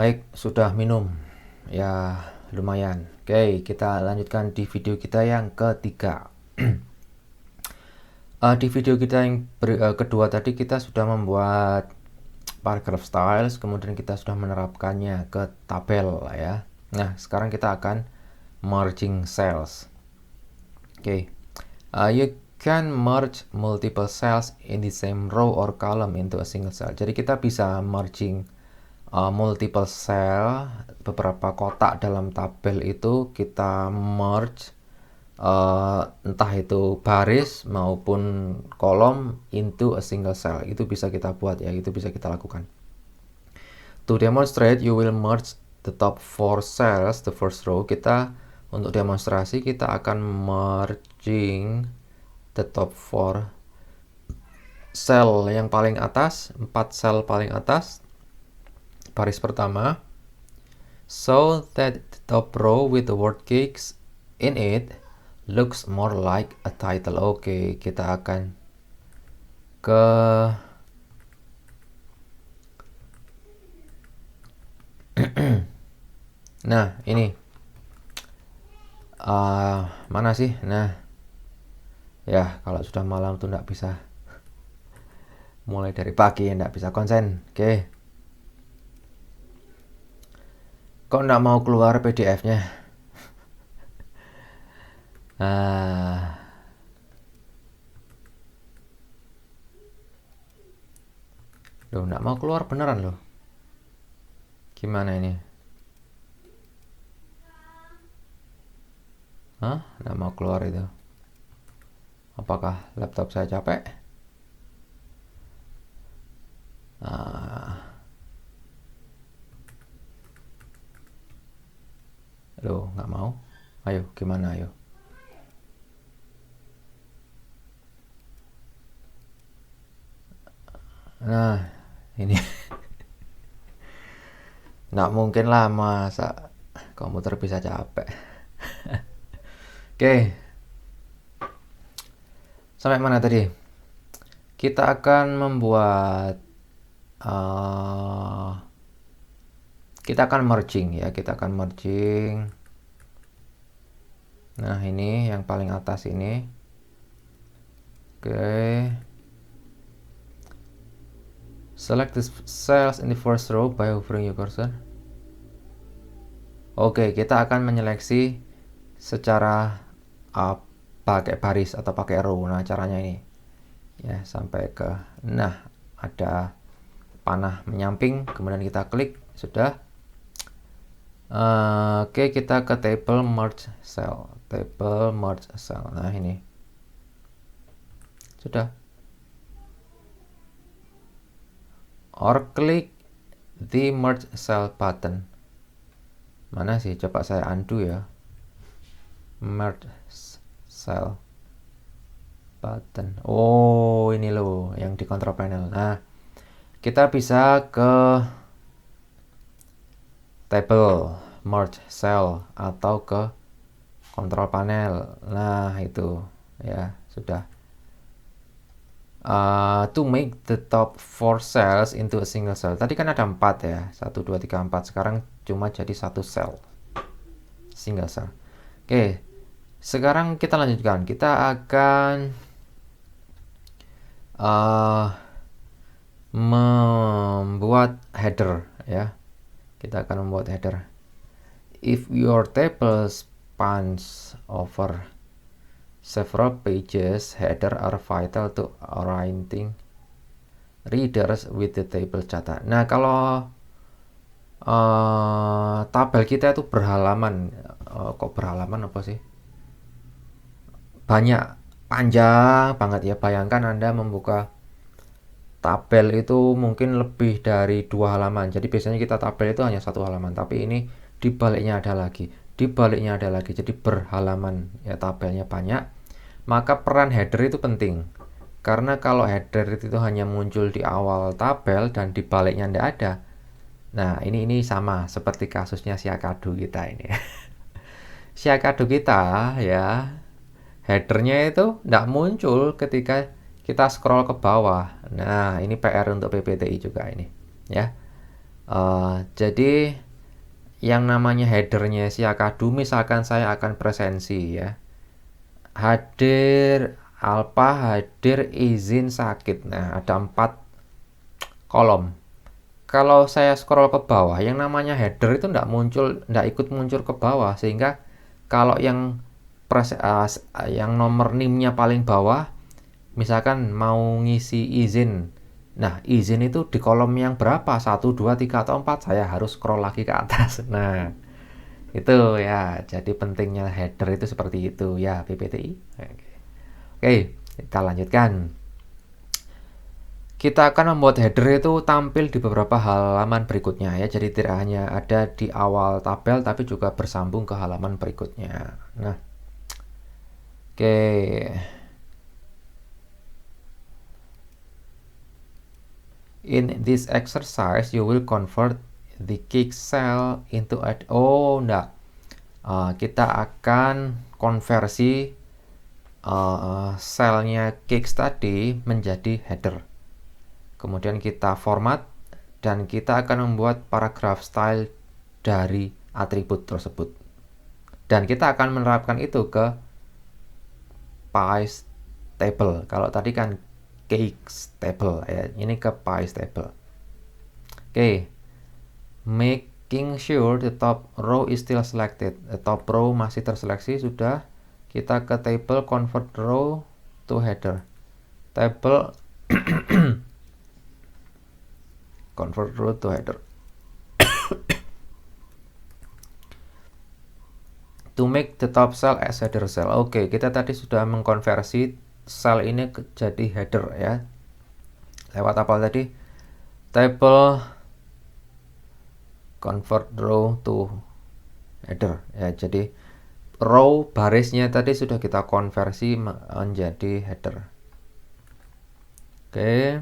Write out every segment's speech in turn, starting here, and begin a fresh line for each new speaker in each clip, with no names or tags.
Baik, sudah minum. Ya, lumayan. Oke, kita lanjutkan di video kita yang ketiga. Di video kita yang kedua tadi kita sudah membuat paragraph styles, kemudian kita sudah menerapkannya ke tabel ya. Nah, sekarang kita akan merging cells. Oke. You can merge multiple cells in the same row or column into a single cell. Jadi kita bisa merging multiple cell, beberapa kotak dalam tabel itu kita merge, entah itu baris maupun kolom into a single cell. Itu bisa kita buat ya, itu bisa kita lakukan. To demonstrate, you will merge the top 4 cells, the first row. Untuk demonstrasi kita akan merging the top 4 cell yang paling atas, 4 sel paling atas, baris pertama, so that the top row with the word cakes in it looks more like a title. Oke, kita akan ke nah ini mana sih? Nah ya, kalau sudah malam tuh nggak bisa mulai dari pagi, nggak bisa konsen. Oke, kok nggak mau keluar PDF-nya? Loh, nggak mau keluar beneran loh. Gimana ini? Hah? Nggak mau keluar itu. Apakah laptop saya capek? Loh, nggak mau. Ayo, gimana ayo? Nah, ini nggak mungkin lah masa komputer bisa capek. Oke, sampai mana tadi? Kita akan membuat kita akan merging ya, kita akan merging. Nah, ini yang paling atas ini. Oke. Select the cells in the first row by hovering your cursor. Oke, kita akan menyeleksi secara pakai baris atau pakai row. Nah, caranya ini. Ya, sampai ke ada panah menyamping, kemudian kita klik, sudah. Oke, kita ke table merge cell. Table merge cell. Nah, ini. Sudah. Or klik the merge cell button. Mana sih? Coba saya undo ya. Merge cell button. Oh, ini loh yang di control panel. Nah, kita bisa ke table merge cell atau ke control panel. Nah, itu ya, sudah. To make the top 4 cells into a single cell. Tadi kan ada 4 ya, 1, 2, 3, 4. Sekarang cuma jadi 1 cell, single cell. Oke, sekarang kita lanjutkan. Kita akan membuat header ya. Kita akan membuat header. If your table spans over several pages, header are vital to orienting readers with the table data. Nah, kalau tabel kita itu berhalaman, kok berhalaman apa sih? Banyak, panjang banget ya. Bayangkan Anda membuka tabel itu mungkin lebih dari 2 halaman. Jadi biasanya kita tabel itu hanya 1 halaman, tapi ini di baliknya ada lagi, di baliknya ada lagi. Jadi berhalaman ya, tabelnya banyak. Maka peran header itu penting. Karena kalau header itu hanya muncul di awal tabel dan di baliknya tidak ada. Nah, ini sama seperti kasusnya Siakadu kita ini. Siakadu kita ya, headernya itu tidak muncul ketika kita scroll ke bawah. Nah, ini PR untuk PPTI juga ini ya. Jadi yang namanya headernya si akadu, misalkan saya akan presensi ya, hadir alpha, hadir izin sakit. Nah, ada 4 kolom. Kalau saya scroll ke bawah, yang namanya header itu nggak ikut muncul ke bawah, sehingga kalau yang nomor NIM-nya paling bawah, misalkan mau ngisi izin, nah izin itu di kolom yang berapa, 1, 2, 3, atau 4, saya harus scroll lagi ke atas. Nah itu ya, jadi pentingnya header itu seperti itu ya, PPTI. Oke, kita lanjutkan. Kita akan membuat header itu tampil di beberapa halaman berikutnya ya. Jadi tidak hanya ada di awal tabel, tapi juga bersambung ke halaman berikutnya. Nah, oke. In this exercise, you will convert the cake cell into enggak. Kita akan konversi selnya cake tadi menjadi header. Kemudian kita format dan kita akan membuat paragraph style dari atribut tersebut. Dan kita akan menerapkan itu ke pies table. Kalau tadi kan cakes table ya, ini ke pies table. Oke. Making sure the top row is still selected. The top row masih terseleksi sudah. Kita ke table, convert row to header. Table convert row to header. To make the top cell as header cell. Oke, kita tadi sudah mengkonversi cell ini jadi header ya. Lewat apa tadi? Table convert row to header ya. Jadi row barisnya tadi sudah kita konversi menjadi header. Oke.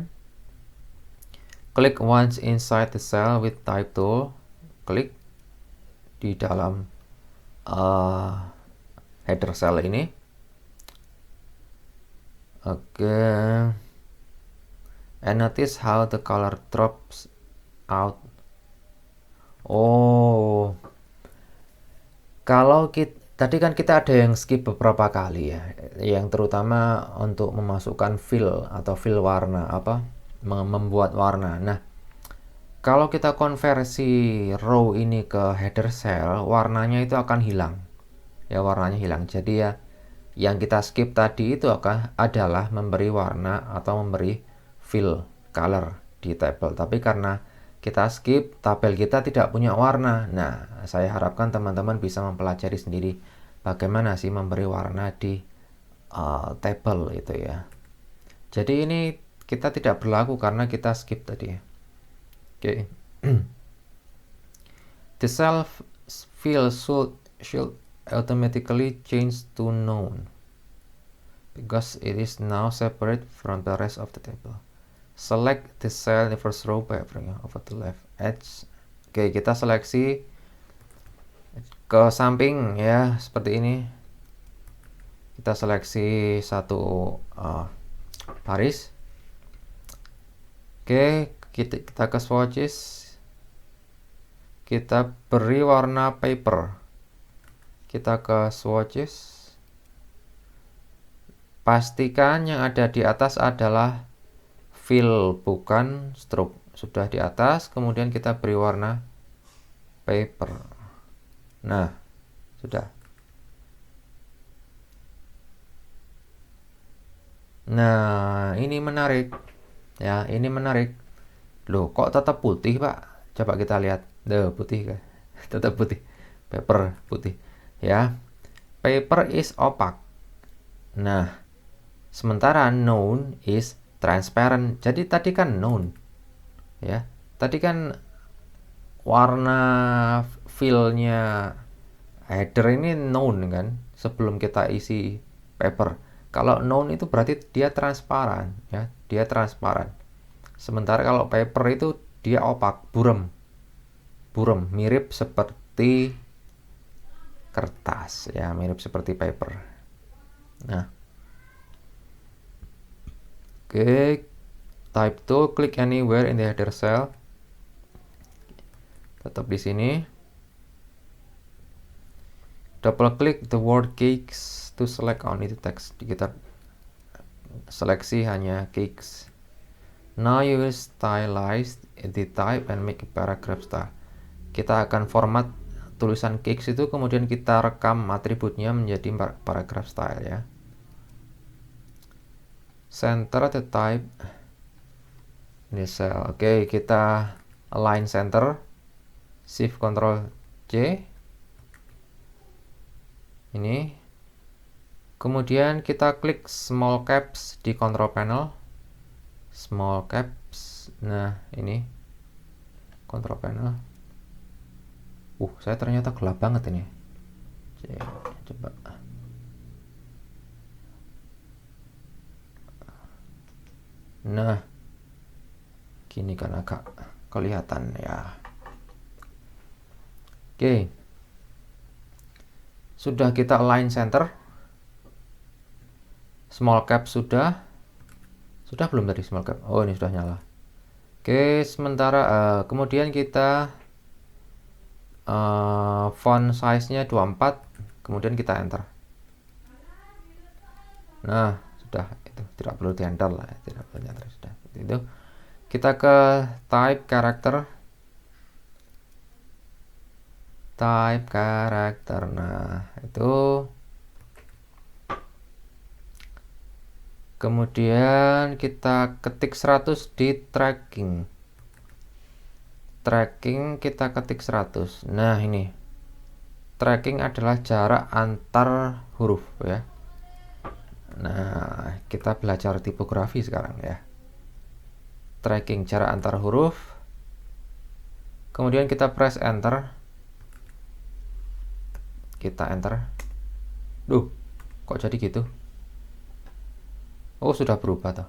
Click once inside the cell with type tool. Klik di dalam header cell ini. Oke. And notice how the color drops out. Oh, kalau tadi kan kita ada yang skip beberapa kali ya, yang terutama untuk memasukkan fill atau fill warna, membuat warna. Nah, kalau kita konversi row ini ke header cell, warnanya itu akan hilang. Ya, warnanya hilang. Jadi ya, yang kita skip tadi itu adalah memberi warna atau memberi fill color di table. Tapi karena kita skip, tabel kita tidak punya warna. Nah, saya harapkan teman-teman bisa mempelajari sendiri bagaimana sih memberi warna di table itu ya. Jadi ini kita tidak berlaku karena kita skip tadi. Oke. The cell field should automatically change to known because it is now separate from the rest of the table. Select the cell in the first row by bringing over to left edge. Oke, kita seleksi ke samping ya, seperti ini. Kita seleksi satu baris. Oke, kita ke swatches. Kita beri warna paper. Kita ke swatches. Pastikan yang ada di atas adalah fill, bukan stroke. Sudah di atas, kemudian kita beri warna paper. Nah, sudah. Nah, ini menarik. Ya, ini menarik. Loh, kok tetap putih, Pak? Coba kita lihat. Duh, putih kan? Tetap putih. Paper putih. Ya. Paper is opaque. Nah, sementara known is transparent. Jadi tadi kan known. Ya. Tadi kan warna fill-nya header ini known kan, sebelum kita isi paper. Kalau known itu berarti dia transparan ya, dia transparan. Sementara kalau paper itu dia opak, buram. Buram, mirip seperti kertas ya, mirip seperti paper. Nah. Oke, type tool, click anywhere in the header cell. tetap di sini. Double click the word cakes to select only the text. Kita seleksi hanya cakes. Now you will stylize the type and make a paragraph style. Kita akan format tulisan cakes itu, kemudian kita rekam atributnya menjadi paragraph style ya. Center the type ini cell. Oke, kita align center. Shift Ctrl C. Ini. Kemudian kita klik small caps di control panel. Small caps. Nah, ini control panel. Saya ternyata gelap banget ini. Coba. Nah, gini kan agak kelihatan ya. Oke. Sudah kita align center. Small cap sudah. Sudah belum tadi small cap? Oh, ini sudah nyala. Oke, sementara kemudian kita font size-nya 24, kemudian kita enter. Nah, sudah, itu tidak perlu di enter lah, tidak perlu enter, sudah itu. Kita ke type character. Nah, itu. Kemudian kita ketik 100 di tracking. Kita ketik 100. Nah, ini tracking adalah jarak antar huruf ya. Nah, kita belajar tipografi sekarang ya. Tracking jarak antar huruf. Kemudian kita press enter. Kita enter. Kok jadi gitu? Oh, sudah berubah toh.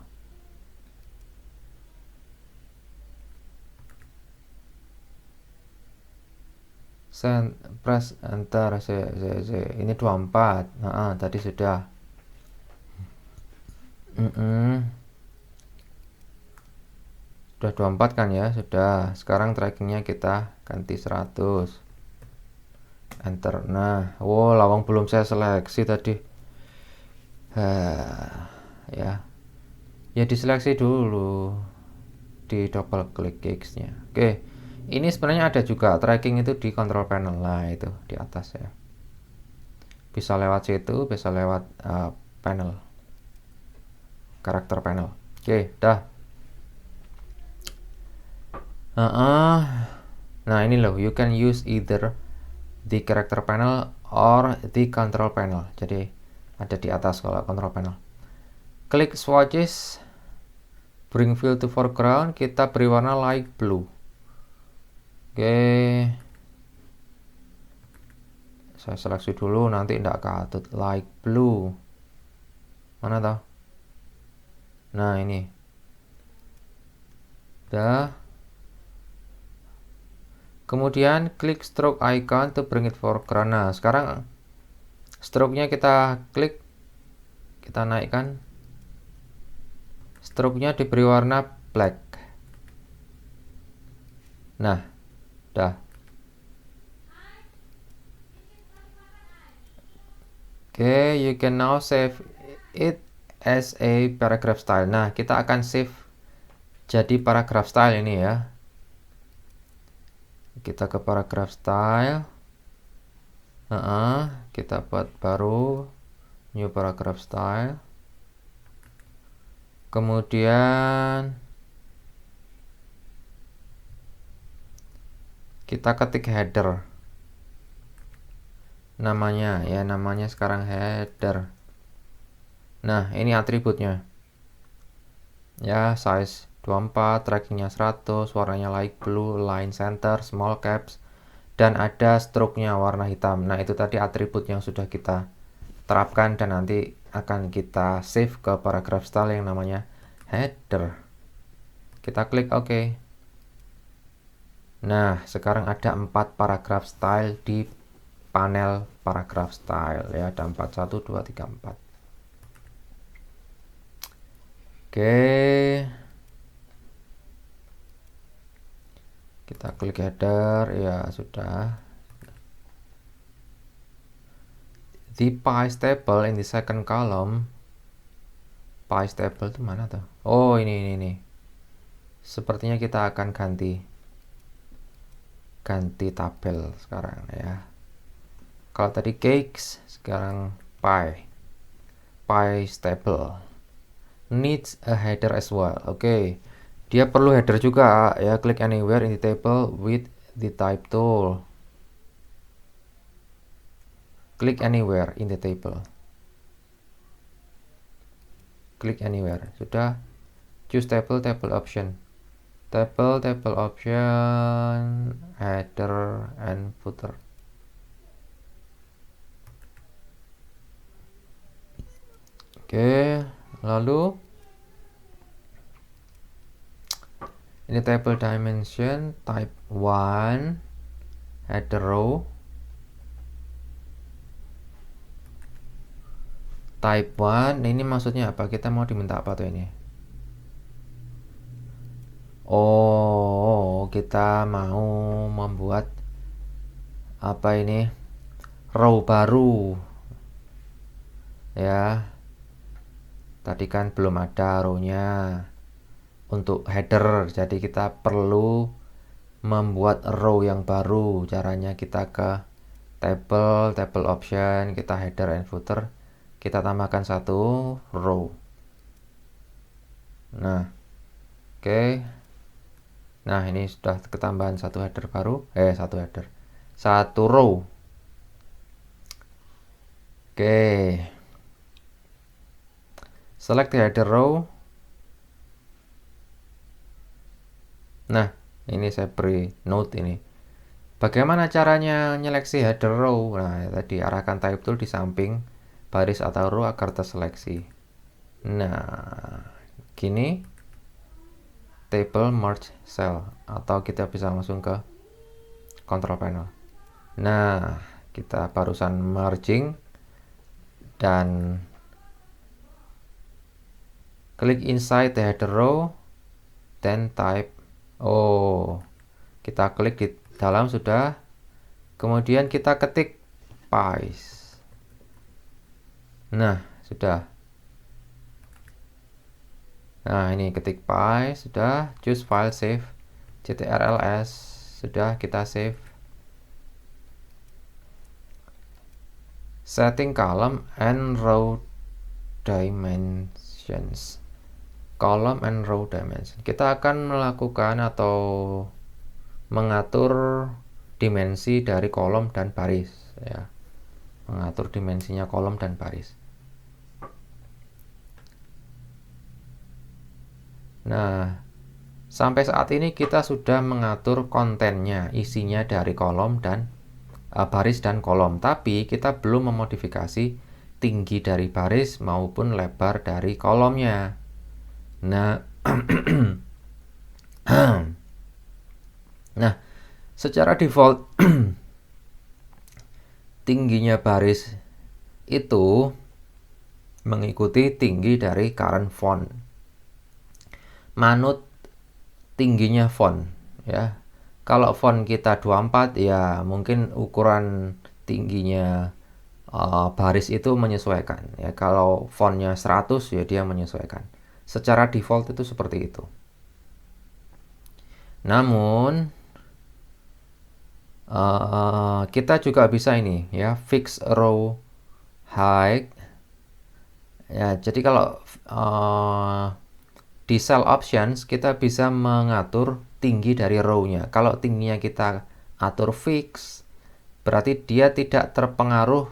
Press enter. Ini 24. Tadi sudah. Sudah 24 kan ya? Sudah. Sekarang trackingnya kita ganti 100. Enter. Nah, lawang belum saya seleksi tadi. Ya diseleksi dulu, di double klik cakes-nya. Oke, ini sebenarnya ada juga tracking itu di control panel lah, itu di atas ya. Bisa lewat situ, bisa lewat panel, karakter panel. Oke, dah. Nah, ini loh, you can use either the character panel or the control panel. Jadi ada di atas kalau control panel. Klik swatches, bring fill to foreground, kita beri warna light blue. Oke, saya seleksi dulu, nanti tidak katut. Light blue, mana tau? Nah, ini udah. Kemudian klik stroke icon to bring it foreground. Nah, sekarang stroke-nya kita klik, kita naikkan. Stroke-nya diberi warna black. Nah, dah. Oke, you can now save it as a paragraph style. Nah, kita akan save jadi paragraph style ini ya. Kita ke paragraph style. Kita buat baru new paragraph style. Kemudian kita ketik header. Namanya sekarang header. Nah, ini atributnya. Ya, size 24, trackingnya 100, warnanya light blue, line center, small caps, dan ada stroke-nya warna hitam. Nah, itu tadi atribut yang sudah kita terapkan dan nanti akan kita save ke paragraph style yang namanya header. Kita klik OK. Nah, sekarang ada 4 paragraph style di panel paragraph style ya. Ada 4, 1, 2, 3, 4. Oke. Kita klik header, ya sudah. The pies table in the second column. Pies table itu mana tuh? Oh, ini. Sepertinya kita akan ganti tabel sekarang ya. Kalau tadi cakes, sekarang pie table needs a header as well. Oke. Dia perlu header juga ya. Click anywhere in the table with the type tool. Click anywhere in the table. Click anywhere. Sudah. Choose table option. Table option, header and footer. Oke, lalu ini table dimension type 1 header row, type 1 ini maksudnya apa? Kita mau diminta apa tuh ini? Oh, kita mau membuat apa ini? Row baru ya. Tadi kan belum ada row-nya untuk header, jadi kita perlu membuat row yang baru. Caranya kita ke table option, kita header and footer, kita tambahkan satu row. Nah, oke. Nah, ini sudah ketambahan satu header baru, satu row. Oke. Select the header row. Nah, ini saya beri note ini. Bagaimana caranya menyeleksi header row? Nah, tadi arahkan type tool di samping baris atau row agar terseleksi. Nah, gini table merge cell, atau kita bisa langsung ke control panel. Nah, kita barusan merging dan klik inside the header row, then type. Oh, kita klik di dalam sudah. Kemudian kita ketik pies. Nah, sudah. Nah, ini ketik pies sudah. Choose file save ctrls, sudah kita save. Setting column and row dimensions. Column and row dimension. Kita akan melakukan atau mengatur dimensi dari kolom dan baris ya. Mengatur dimensinya kolom dan baris. Nah, sampai saat ini kita sudah mengatur kontennya, isinya dari kolom dan baris dan kolom, tapi kita belum memodifikasi tinggi dari baris maupun lebar dari kolomnya. Nah, nah, secara default tingginya baris itu mengikuti tinggi dari current font, manut tingginya font ya. Kalau font kita 24 ya mungkin ukuran tingginya baris itu menyesuaikan ya. Kalau fontnya 100 ya dia menyesuaikan. Secara default itu seperti itu. Namun kita juga bisa ini ya, fix row height ya. Jadi kalau di cell options kita bisa mengatur tinggi dari row-nya. Kalau tingginya kita atur fix, berarti dia tidak terpengaruh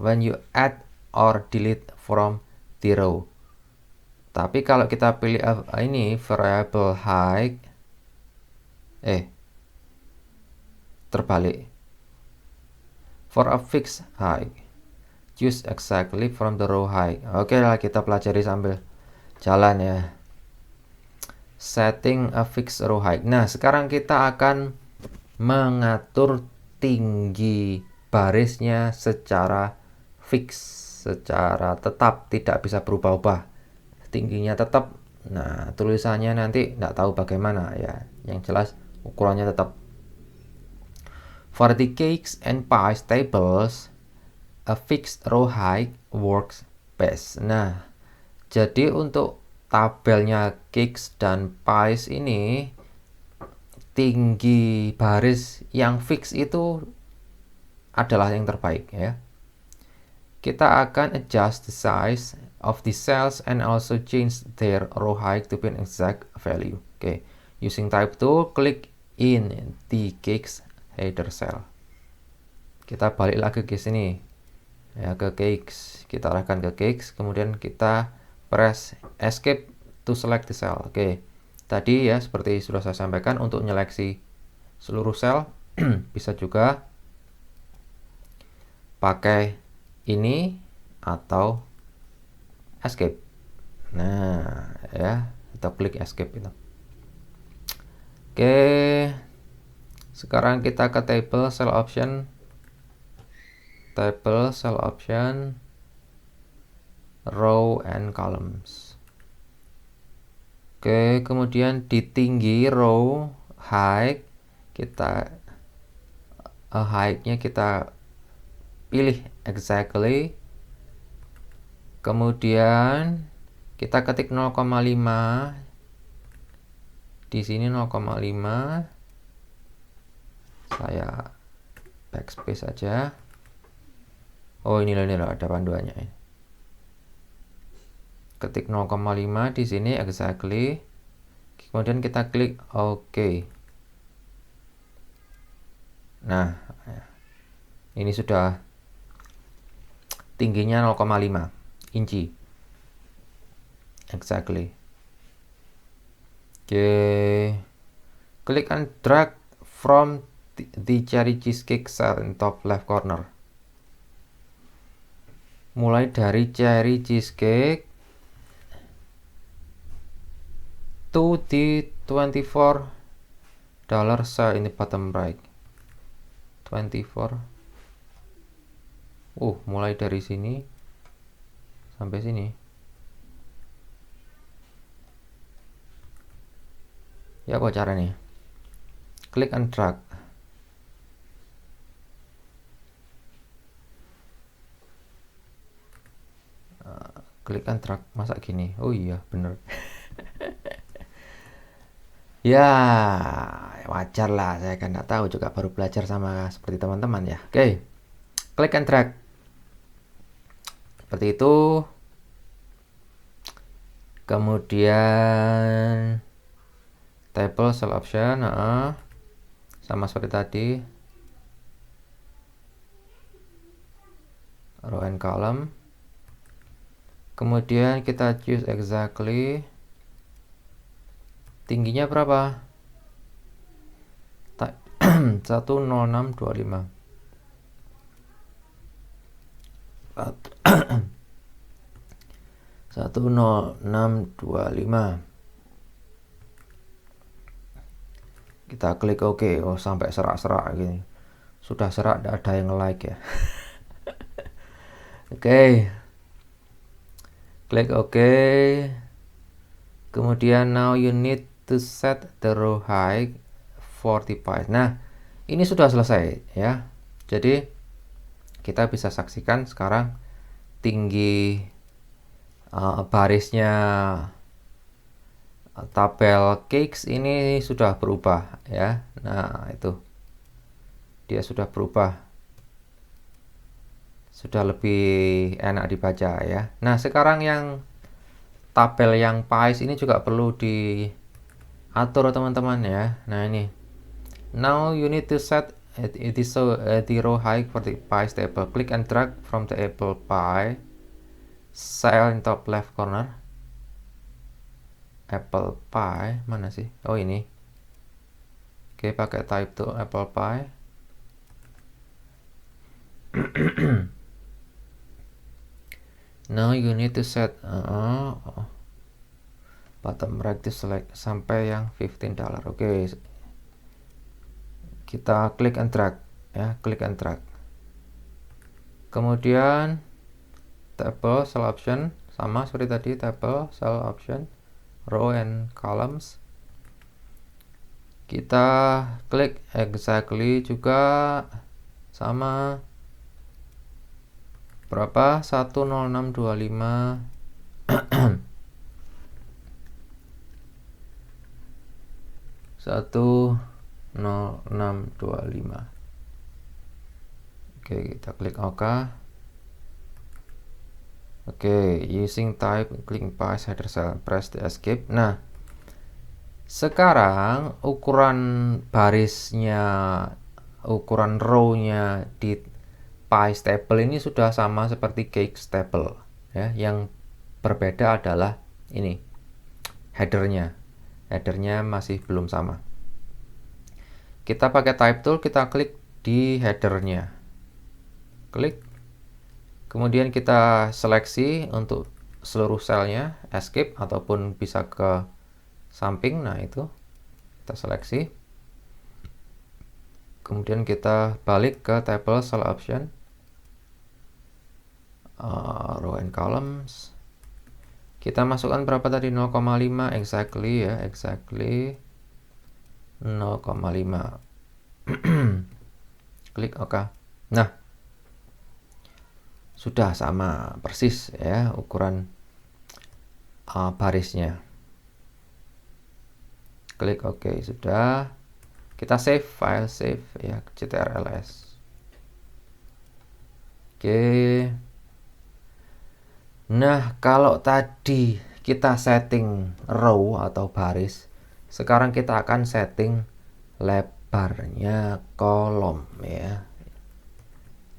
when you add or delete from the row. Tapi kalau kita pilih ini variable height, terbalik. For a fixed height, choose exactly from the row height. Oke lah, kita pelajari sambil jalan ya. Setting a fixed row height. Nah, sekarang kita akan mengatur tinggi barisnya secara fix, secara tetap, tidak bisa berubah-ubah. Tingginya tetap Nah, tulisannya nanti nggak tahu bagaimana ya. Yang jelas ukurannya tetap. For the cakes and pies tables, a fixed row height works best. Nah, jadi untuk tabelnya cakes dan pies ini, tinggi baris yang fix itu adalah yang terbaik ya. Kita akan adjust the size of the cells and also change their row height to be an exact value. Okay. Using type tool, click in the cakes header cell. Kita balik lagi ke sini ya, ke cakes. Kita arahkan ke cakes, kemudian kita press escape to select the cell. Oke. Tadi ya seperti sudah saya sampaikan, untuk menyeleksi seluruh sel bisa juga pakai ini atau escape. Nah, ya, kita klik escape itu. Oke. Sekarang kita ke table cell option. Table cell option, row and columns. Oke, kemudian di tinggi row height kita height-nya kita pilih exactly. Kemudian kita ketik 0,5. Di sini 0,5. Saya backspace saja. Oh, ini loh ada panduannya ini. Ketik 0,5 di sini exactly. Kemudian kita klik OK. Nah, ini sudah tingginya 0,5 inci. Exactly. Oke. Klik and drag from the cherry cheesecake cell in top left corner. Mulai dari cherry cheesecake to the $24 cell in the bottom right. 24. Mulai dari sini sampai sini. Ya, apa caranya? Klik and drag. Klik and drag, masa gini? Oh iya, bener. Ya, wajar lah, saya kan nggak tahu juga, baru belajar sama seperti teman-teman ya. Oke, klik and drag. Seperti itu. Kemudian table cell option, sama seperti tadi. Row and column. Kemudian kita choose exactly. Tingginya berapa? 10625. 10625. Kita klik OK. Oh, sampai serak-serak gini. Sudah serak, tidak ada yang like ya. Oke. Klik OK. Kemudian now you need to set the row height 45. Nah, ini sudah selesai ya. Jadi kita bisa saksikan sekarang tinggi barisnya tabel cakes ini sudah berubah ya. Nah, itu dia sudah berubah, sudah lebih enak dibaca ya. Nah, sekarang yang tabel yang pies ini juga perlu diatur teman-teman ya. Nah, ini now you need to set the row height for the pies table. Click and drag from the apple pie cell in top left corner. Apple pie mana sih? Oh, ini. Oke, pakai type tool apple pie. Now you need to set bottom right to select sampai yang $15. Oke. Kita klik and drag ya, klik and drag. Kemudian table cell option sama seperti tadi, table cell option, row and columns. Kita klik exactly juga sama berapa 10625 10625. Oke, kita klik OK. Oke, using type, klik paste header cell, press the escape. Nah, sekarang ukuran barisnya, ukuran row-nya di Pies table ini sudah sama seperti Cakes table ya. Yang berbeda adalah ini headernya. Headernya masih belum sama. Kita pakai type tool, kita klik di headernya. Klik. Kemudian kita seleksi untuk seluruh selnya, escape ataupun bisa ke samping. Nah, itu kita seleksi. Kemudian kita balik ke table cell option, row and columns. Kita masukkan berapa tadi? 0,5 exactly ya, exactly 0,5. Klik OK. Nah, sudah sama persis ya ukuran barisnya. Klik OK, sudah. Kita save file, save ya, ctrls. Oke. Nah, kalau tadi kita setting row atau baris, sekarang kita akan setting lebarnya kolom ya.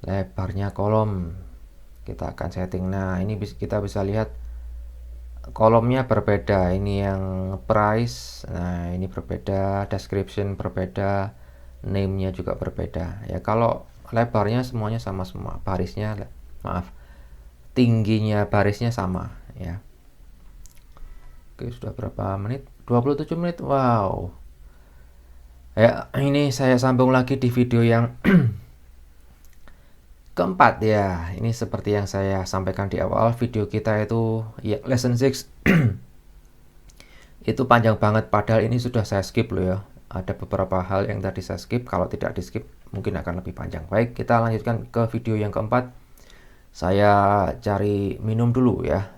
Lebarnya kolom kita akan setting. Nah, ini kita bisa lihat kolomnya berbeda. Ini yang price, nah ini berbeda, description berbeda, name-nya juga berbeda. Ya, kalau lebarnya semuanya sama semua, barisnya tingginya barisnya sama ya. Oke, sudah berapa menit? 27 menit. Wow. Ya, ini saya sambung lagi di video yang keempat ya. Ini seperti yang saya sampaikan di awal video kita itu ya, lesson 6 itu panjang banget, padahal ini sudah saya skip loh ya. Ada beberapa hal yang tadi saya skip, kalau tidak di skip mungkin akan lebih panjang. Baik, kita lanjutkan ke video yang keempat. Saya cari minum dulu ya.